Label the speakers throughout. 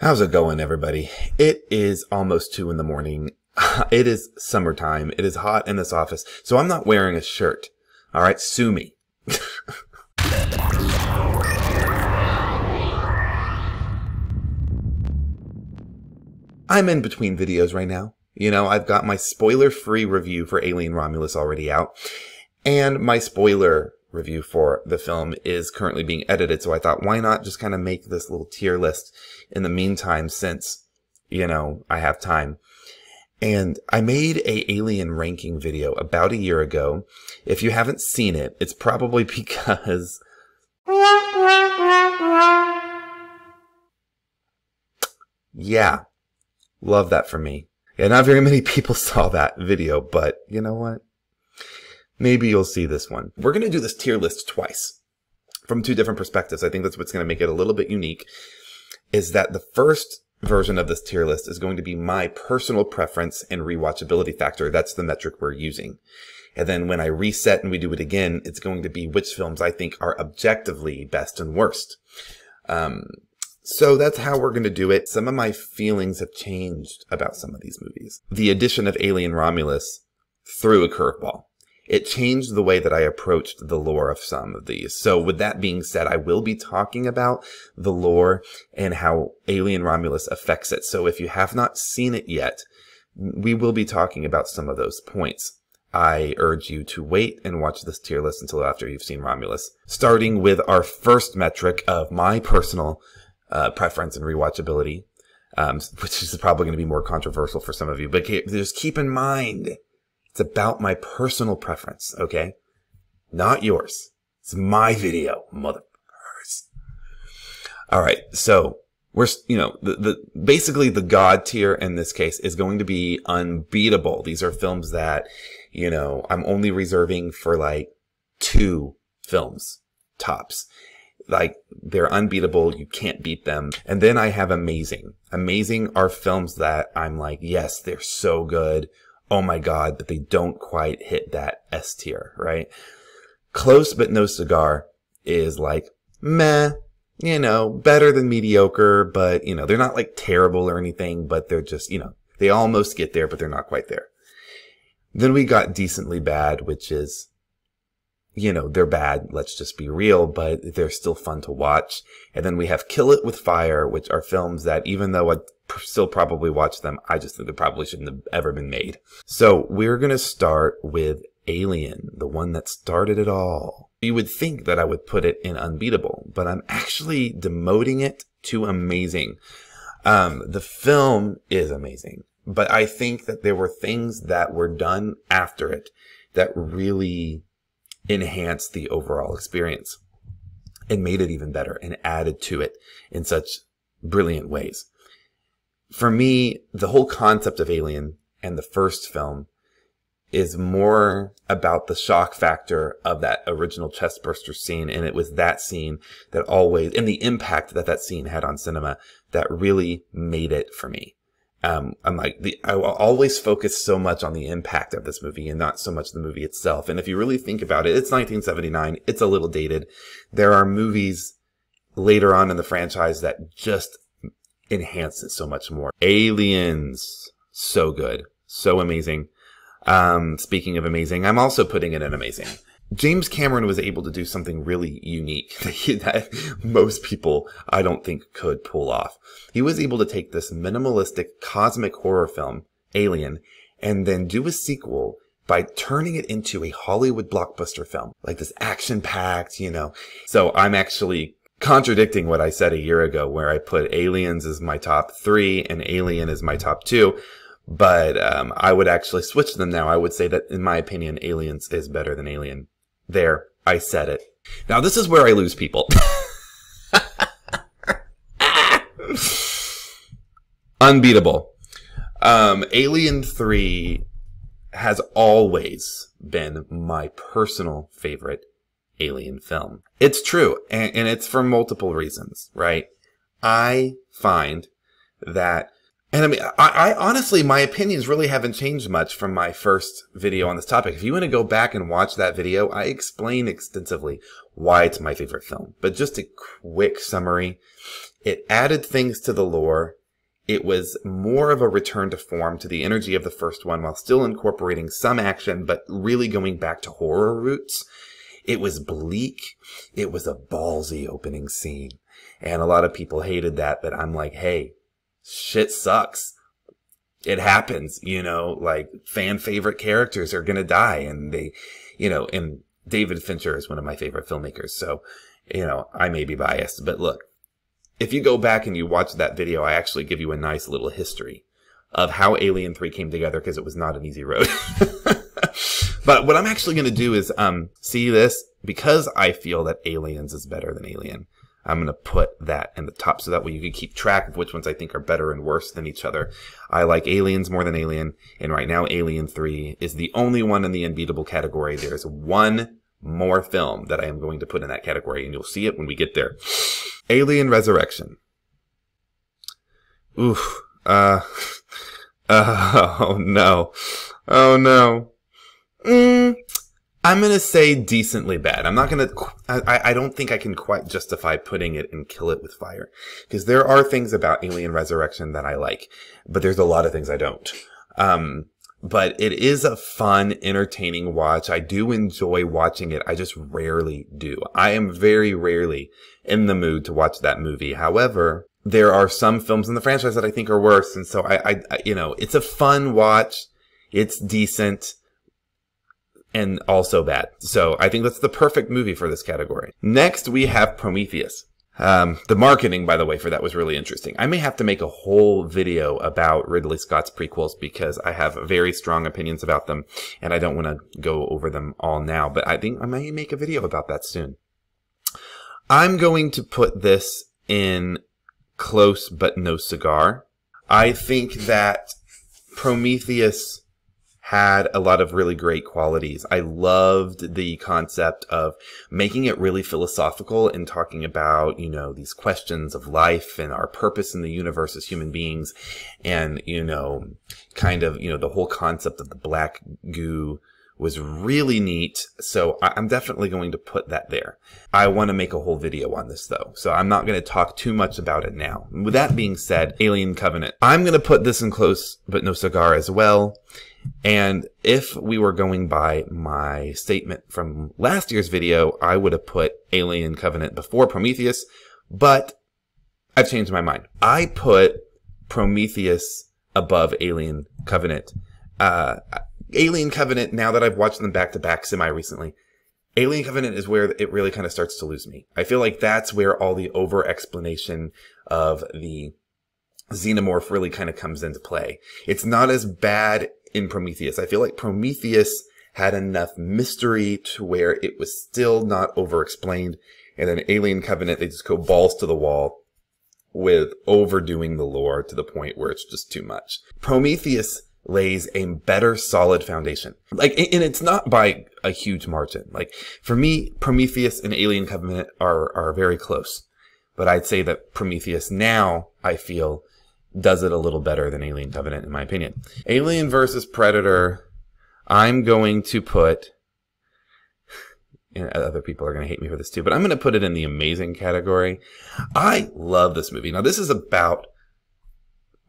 Speaker 1: How's it going, everybody? It is almost 2 in the morning. It is summertime. It is hot in this office, so I'm not wearing a shirt. All right, sue me. I'm in between videos right now. You know, I've got my spoiler-free review for Alien Romulus already out, and my spoiler review for the film is currently being edited, so I thought, why not just kind of make this little tier list in the meantime since, you know, I have time. And I made a Alien ranking video about a year ago. If you haven't seen it, it's probably because... Yeah, love that for me. Yeah, not very many people saw that video, but you know what? Maybe you'll see this one. We're going to do this tier list twice from 2 different perspectives. I think that's what's going to make it a little bit unique, is that the first version of this tier list is going to be my personal preference and rewatchability factor. That's the metric we're using. And then when I reset and we do it again, it's going to be which films I think are objectively best and worst. So that's how we're going to do it. Some of my feelings have changed about some of these movies. The addition of Alien Romulus threw a curveball. It changed the way that I approached the lore of some of these. So with that being said, I will be talking about the lore and how Alien Romulus affects it. So if you have not seen it yet, we will be talking about some of those points. I urge you to wait and watch this tier list until after you've seen Romulus. Starting with our first metric of my personal preference and rewatchability, which is probably going to be more controversial for some of you. But just keep in mind, it's about my personal preference, okay? Not yours. It's my video, motherfuckers. All right, so we're, you know, basically the God tier in this case is going to be unbeatable. These are films that, you know, I'm only reserving for like 2 films tops. Like, they're unbeatable. You can't beat them. And then I have amazing. Amazing are films that I'm like, yes, they're so good. Oh my God, but they don't quite hit that S tier, right? Close but no cigar is like, meh, you know, better than mediocre, but, you know, they're not like terrible or anything, but they're just, you know, they almost get there, but they're not quite there. Then we got decently bad, which is, you know, they're bad, let's just be real, but they're still fun to watch. And then we have Kill It With Fire, which are films that, even though I'd still probably watch them, I just think they probably shouldn't have ever been made. So we're going to start with Alien, the one that started it all. You would think that I would put it in unbeatable, but I'm actually demoting it to amazing. The film is amazing, but I think that there were things that were done after it that really enhanced the overall experience and made it even better and added to it in such brilliant ways. For me, the whole concept of Alien and the first film is more about the shock factor of that original chestburster scene. And it was that scene that always, and the impact that that scene had on cinema, that really made it for me. I'm like, I will always focus so much on the impact of this movie and not so much the movie itself. And if you really think about it, it's 1979. It's a little dated. There are movies later on in the franchise that just enhance it so much more. Aliens, so good, so amazing. Speaking of amazing, I'm also putting it in amazing. James Cameron was able to do something really unique that most people, I don't think, could pull off. He was able to take this minimalistic cosmic horror film, Alien, and then do a sequel by turning it into a Hollywood blockbuster film. Like this action-packed, you know. So I'm actually contradicting what I said a year ago, where I put Aliens as my top 3 and Alien as my top 2. But I would actually switch them now. I would say that, in my opinion, Aliens is better than Alien. There, I said it. Now, this is where I lose people. Unbeatable. Alien 3 has always been my personal favorite Alien film. It's true, and it's for multiple reasons, right? I find that, and I mean, I honestly, my opinions really haven't changed much from my first video on this topic. If you want to go back and watch that video, I explain extensively why it's my favorite film. But just a quick summary, It added things to the lore. It was more of a return to form, to the energy of the first one, while still incorporating some action, but really going back to horror roots. It was bleak. It was a ballsy opening scene. And a lot of people hated that, but I'm like, hey, shit sucks. It happens, you know, like fan favorite characters are going to die, and they, you know, and David Fincher is one of my favorite filmmakers. So, you know, I may be biased, but look, if you go back and you watch that video, I actually give you a nice little history of how Alien 3 came together, because it was not an easy road. But what I'm actually going to do is, see this, because I feel that Aliens is better than Alien. I'm going to put that in the top so that way you can keep track of which ones I think are better and worse than each other. I like Aliens more than Alien, and right now Alien 3 is the only one in the unbeatable category. There's one more film that I am going to put in that category, and you'll see it when we get there. Alien Resurrection. Oof. Oh no. Oh no. I'm going to say decently bad. I'm not going to, I don't think I can quite justify putting it and Kill It with Fire, because there are things about Alien Resurrection that I like, but there's a lot of things I don't. But it is a fun, entertaining watch. I do enjoy watching it. I just rarely do. I am very rarely in the mood to watch that movie. However, there are some films in the franchise that I think are worse. And so I you know, it's a fun watch. It's decent and also bad. So I think that's the perfect movie for this category. Next, we have Prometheus. The marketing, by the way, for that was really interesting. I may have to make a whole video about Ridley Scott's prequels because I have very strong opinions about them, and I don't want to go over them all now, but I think I may make a video about that soon. I'm going to put this in close but no cigar. I think that Prometheus had a lot of really great qualities. I loved the concept of making it really philosophical and talking about, you know, these questions of life and our purpose in the universe as human beings. And, you know, kind of, you know, the whole concept of the black goo was really neat. So I'm definitely going to put that there. I want to make a whole video on this though, so I'm not going to talk too much about it now. With that being said, Alien Covenant. I'm going to put this in close but no cigar as well. And if we were going by my statement from last year's video, I would have put Alien Covenant before Prometheus, but I've changed my mind. I put Prometheus above Alien Covenant. Alien Covenant, now that I've watched them back to back semi-recently, Alien Covenant is where it really kind of starts to lose me. I feel like that's where all the over-explanation of the xenomorph really kind of comes into play. It's not as bad in Prometheus. I feel like Prometheus had enough mystery to where it was still not over-explained, and then Alien Covenant, they just go balls to the wall with overdoing the lore to the point where it's just too much. Prometheus lays a better solid foundation. Like, and it's not by a huge margin. Like, for me, Prometheus and Alien Covenant are very close. But I'd say that Prometheus now, I feel, does it a little better than Alien Covenant, in my opinion. Alien versus Predator, I'm going to put, and other people are going to hate me for this too, but I'm going to put it in the amazing category. I love this movie. Now, this is about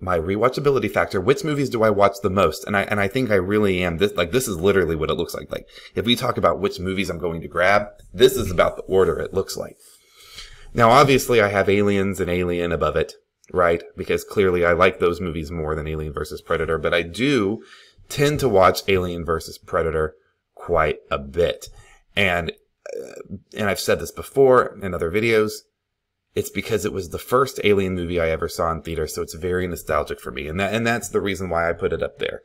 Speaker 1: my rewatchability factor. Which movies do I watch the most? And I think I really am. This is literally what it looks like. Like, if we talk about which movies I'm going to grab, this is about the order it looks like. Now, obviously, I have Aliens and Alien above it, right? Because clearly I like those movies more than Alien versus Predator, but I do tend to watch Alien versus Predator quite a bit. And I've said this before in other videos, it's because it was the first Alien movie I ever saw in theater, so it's very nostalgic for me. And that's the reason why I put it up there.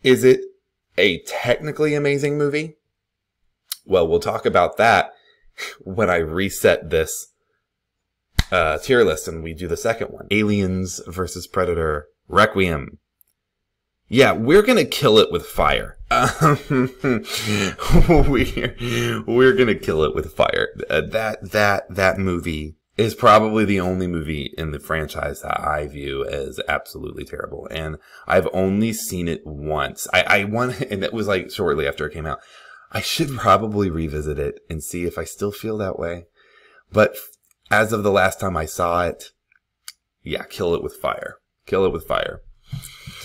Speaker 1: Is it a technically amazing movie? Well, we'll talk about that when I reset this tier list and we do the second one. Aliens versus Predator Requiem. Yeah, we're gonna kill it with fire. We're gonna kill it with fire. That movie is probably the only movie in the franchise that I view as absolutely terrible. And I've only seen it once. I want, and it was like shortly after it came out. I should probably revisit it and see if I still feel that way. But as of the last time I saw it, yeah, kill it with fire. Kill it with fire.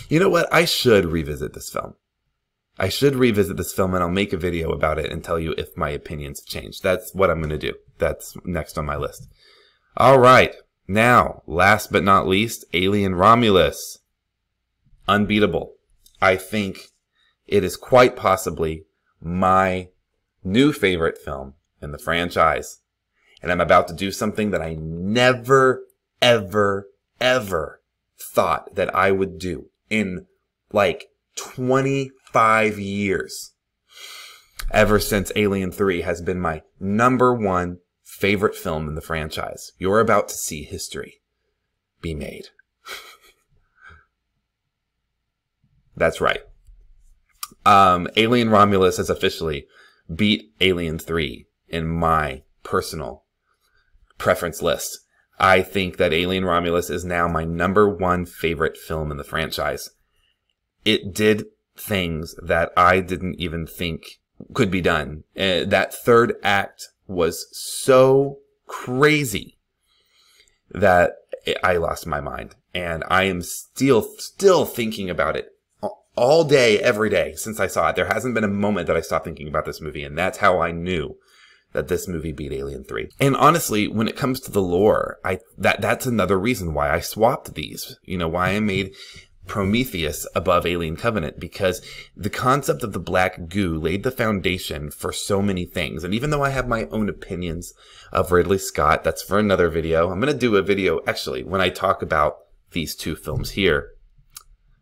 Speaker 1: You know what? I should revisit this film. I should revisit this film, and I'll make a video about it and tell you if my opinions have changed. That's what I'm going to do. That's next on my list. All right. Now, last but not least, Alien Romulus. Unbeatable. I think it is quite possibly my new favorite film in the franchise. And I'm about to do something that I never, ever, ever thought that I would do in like 25 years. Ever since Alien 3 has been my #1 favorite film in the franchise. You're about to see history be made. That's right. Alien Romulus has officially beat Alien 3 in my personal preference list. I think that Alien Romulus is now my #1 favorite film in the franchise. It did things that I didn't even think could be done. That third act was so crazy that I lost my mind. And I am still thinking about it all day, every day since I saw it. There hasn't been a moment that I stopped thinking about this movie. And that's how I knew that this movie beat Alien 3. And honestly, when it comes to the lore, that's another reason why I swapped these. You know, why I made Prometheus above Alien Covenant, because the concept of the black goo laid the foundation for so many things. And even though I have my own opinions of Ridley Scott, that's for another video. I'm going to do a video, actually, when I talk about these two films here.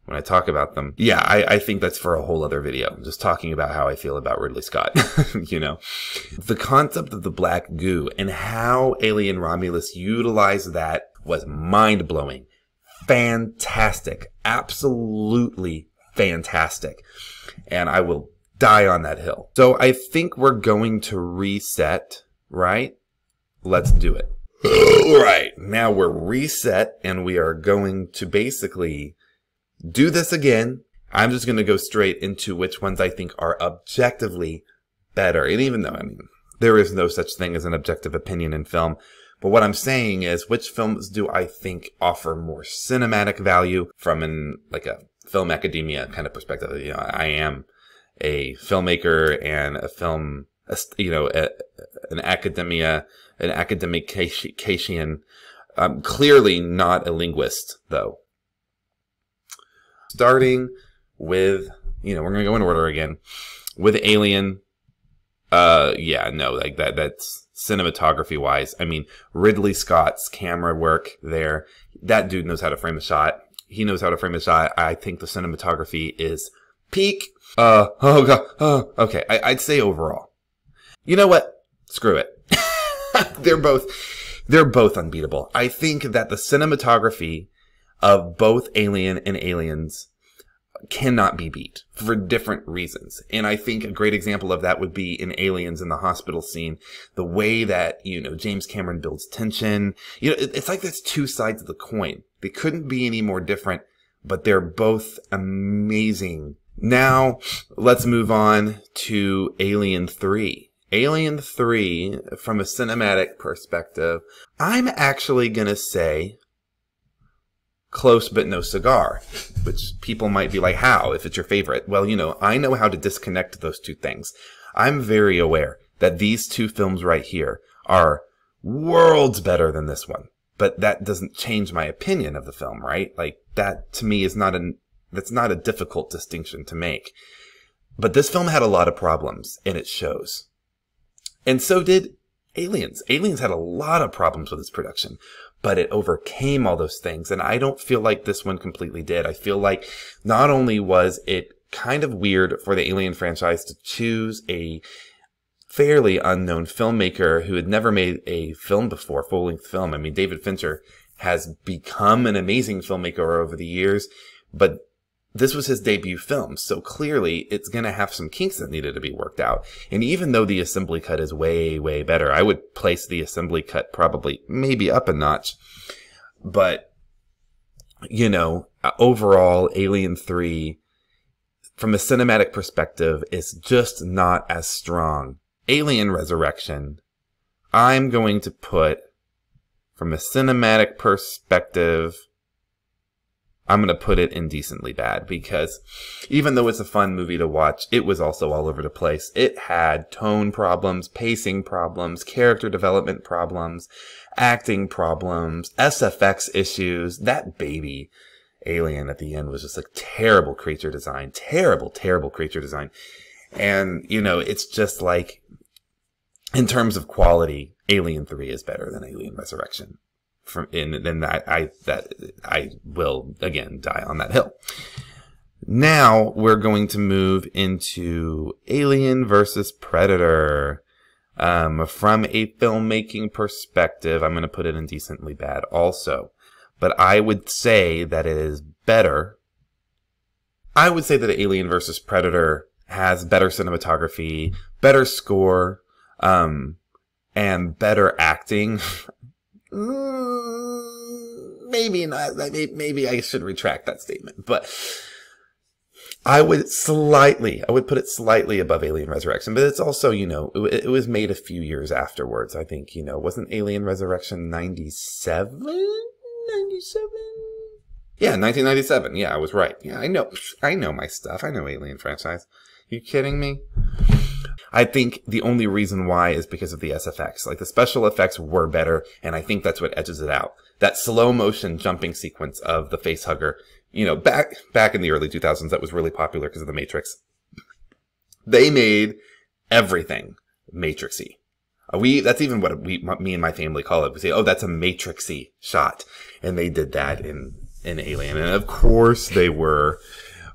Speaker 1: When I talk about them. Yeah, I think that's for a whole other video. I'm just talking about how I feel about Ridley Scott. You know, the concept of the black goo and how Alien Romulus utilized that was mind-blowing. Fantastic. Absolutely fantastic. And I will die on that hill. So I think we're going to reset, right? Let's do it. All right. Now we're reset and we are going to basically do this again. I'm just going to go straight into which ones I think are objectively better. And even though, I mean, there is no such thing as an objective opinion in film. But what I'm saying is, which films do I think offer more cinematic value from like a film academia kind of perspective? You know, I am a filmmaker and a film, you know, an academician. I'm clearly not a linguist, though. Starting with, you know, we're going to go in order again with Alien. Yeah, no, like that's cinematography wise. I mean, Ridley Scott's camera work there. That dude knows how to frame a shot. He knows how to frame a shot. I think the cinematography is peak. Oh god. Okay. I'd say overall. You know what? Screw it. They're both unbeatable. I think that the cinematography of both Alien and Aliens cannot be beat for different reasons. And I think a great example of that would be in Aliens in the hospital scene. The way that, you know, James Cameron builds tension. You know, it's like there's two sides of the coin. They couldn't be any more different, but they're both amazing. Now, let's move on to Alien 3. Alien 3, from a cinematic perspective, I'm actually going to say close but no cigar, which people might be like, how, if it's your favorite? Well, you know, I know how to disconnect those two things. I'm very aware that these two films right here are worlds better than this one, but that doesn't change my opinion of the film, right? Like, that to me is that's not a difficult distinction to make. But this film had a lot of problems, and it shows. And so did Aliens. Aliens had a lot of problems with its production, but it overcame all those things. And I don't feel like this one completely did. I feel like not only was it kind of weird for the Alien franchise to choose a fairly unknown filmmaker who had never made a film before, full-length film. I mean, David Fincher has become an amazing filmmaker over the years, but this was his debut film, so clearly it's going to have some kinks that needed to be worked out. And even though the assembly cut is way, way better, I would place the assembly cut probably maybe up a notch. But, you know, overall, Alien 3, from a cinematic perspective, is just not as strong. Alien Resurrection, I'm going to put from a cinematic perspective, I'm going to put it indecently bad, because even though it's a fun movie to watch, it was also all over the place. It had tone problems, pacing problems, character development problems, acting problems, SFX issues. That baby alien at the end was just like terrible creature design. Terrible, terrible creature design. And, you know, it's just like, in terms of quality, Alien 3 is better than Alien Resurrection. Then I will again die on that hill. Now we're going to move into Alien versus Predator. From a filmmaking perspective, I'm going to put it indecently bad also. But I would say that it is better. I would say that Alien versus Predator has better cinematography, better score, and better acting. Maybe not. Maybe I should retract that statement. But I would put it slightly above Alien Resurrection. But it's also, you know, it was made a few years afterwards. I think, you know, wasn't Alien Resurrection 97? 97? Yeah, 1997. Yeah, I was right. Yeah, I know my stuff. I know Alien franchise. You kidding me? I think the only reason why is because of the SFX. Like, the special effects were better, and I think that's what edges it out. That slow motion jumping sequence of the face hugger, you know, back in the early 2000s, that was really popular because of the Matrix. They made everything Matrixy. That's even what me and my family call it. We say, oh, that's a Matrixy shot. And they did that in Alien. And of course they were.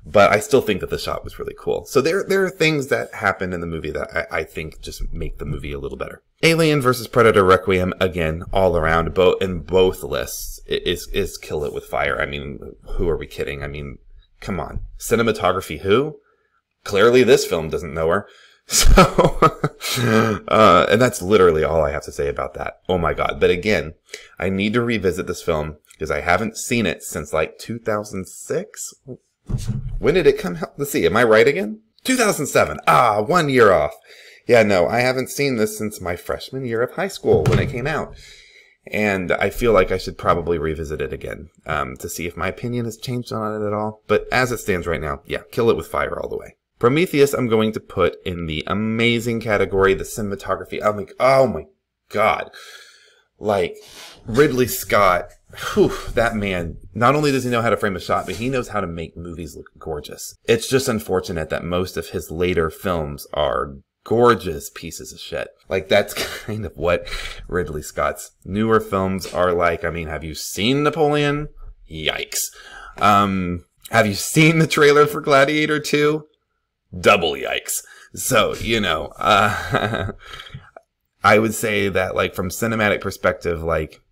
Speaker 1: But I still think that the shot was really cool. So there are things that happen in the movie that I think just make the movie a little better. Alien versus Predator Requiem, again, all around, in both lists, is kill it with fire. I mean, who are we kidding? I mean, come on. Cinematography who? Clearly this film doesn't know her. So, and that's literally all I have to say about that. Oh my God. But again, I need to revisit this film because I haven't seen it since like 2006. When did it come out? Let's see. Am I right again? 2007. 1 year off. Yeah, no, I haven't seen this since my freshman year of high school when it came out. And I feel like I should probably revisit it again, to see if my opinion has changed on it at all. But as it stands right now, yeah, kill it with fire all the way. Prometheus, I'm going to put in the amazing category, the cinematography. I'm like, oh my God. Like, Ridley Scott, whew, that man, not only does he know how to frame a shot, but he knows how to make movies look gorgeous. It's just unfortunate that most of his later films are gorgeous pieces of shit. Like, that's kind of what Ridley Scott's newer films are like. I mean, have you seen Napoleon? Yikes. Have you seen the trailer for Gladiator 2? Double yikes. So, you know, I would say that, like, from cinematic perspective, like,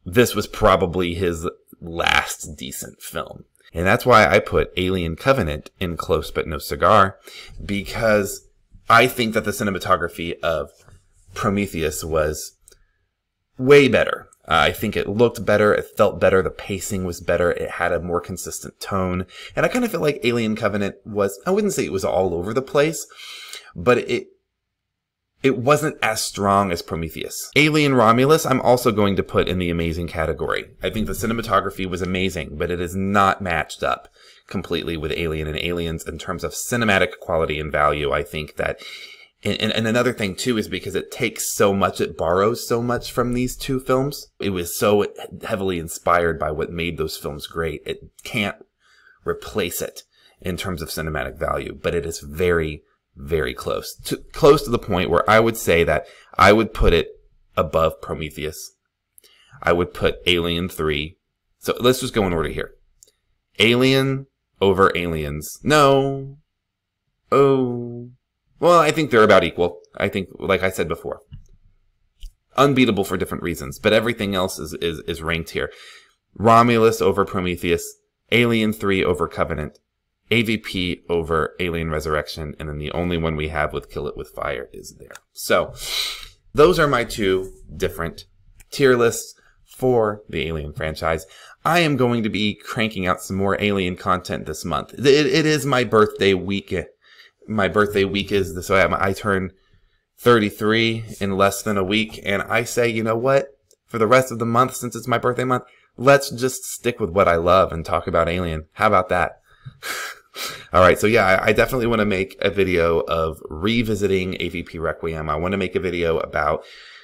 Speaker 1: this was probably his last decent film. And that's why I put Alien Covenant in Close But No Cigar, because I think that the cinematography of Prometheus was way better. I think it looked better, it felt better, the pacing was better, it had a more consistent tone. And I kind of feel like Alien Covenant was, I wouldn't say it was all over the place, but it wasn't as strong as Prometheus. Alien Romulus, I'm also going to put in the amazing category. I think the cinematography was amazing, but it is not matched up completely with Alien and Aliens in terms of cinematic quality and value. I think that, and another thing too is because it takes so much, it borrows so much from these two films. It was so heavily inspired by what made those films great. It can't replace it in terms of cinematic value, but it is very, very close to the point where I would say that I would put it above Prometheus. I would put Alien 3. So let's just go in order here. Alien over Aliens. No. Oh. Well, I think they're about equal. I think, like I said before, unbeatable for different reasons, but everything else is ranked here. Romulus over Prometheus, Alien 3 over Covenant, AVP over Alien Resurrection, and then the only one we have with Kill It With Fire is there. So, those are my two different tier lists for the Alien franchise. I am going to be cranking out some more Alien content this month. It is my birthday week. My birthday week is so I turn 33 in less than a week, and I say, you know what? for the rest of the month, since it's my birthday month, let's just stick with what I love and talk about Alien. How about that? All right, so yeah, I definitely want to make a video of revisiting AVP Requiem. I want to make a video about,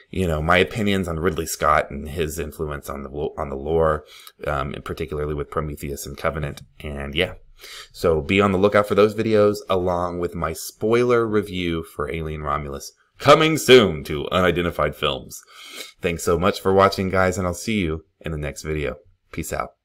Speaker 1: you know, my opinions on Ridley Scott and his influence on the lore, and particularly with Prometheus and Covenant. And yeah, so be on the lookout for those videos, along with my spoiler review for Alien Romulus, coming soon to Unidentified Films. Thanks so much for watching, guys, and I'll see you in the next video. Peace out.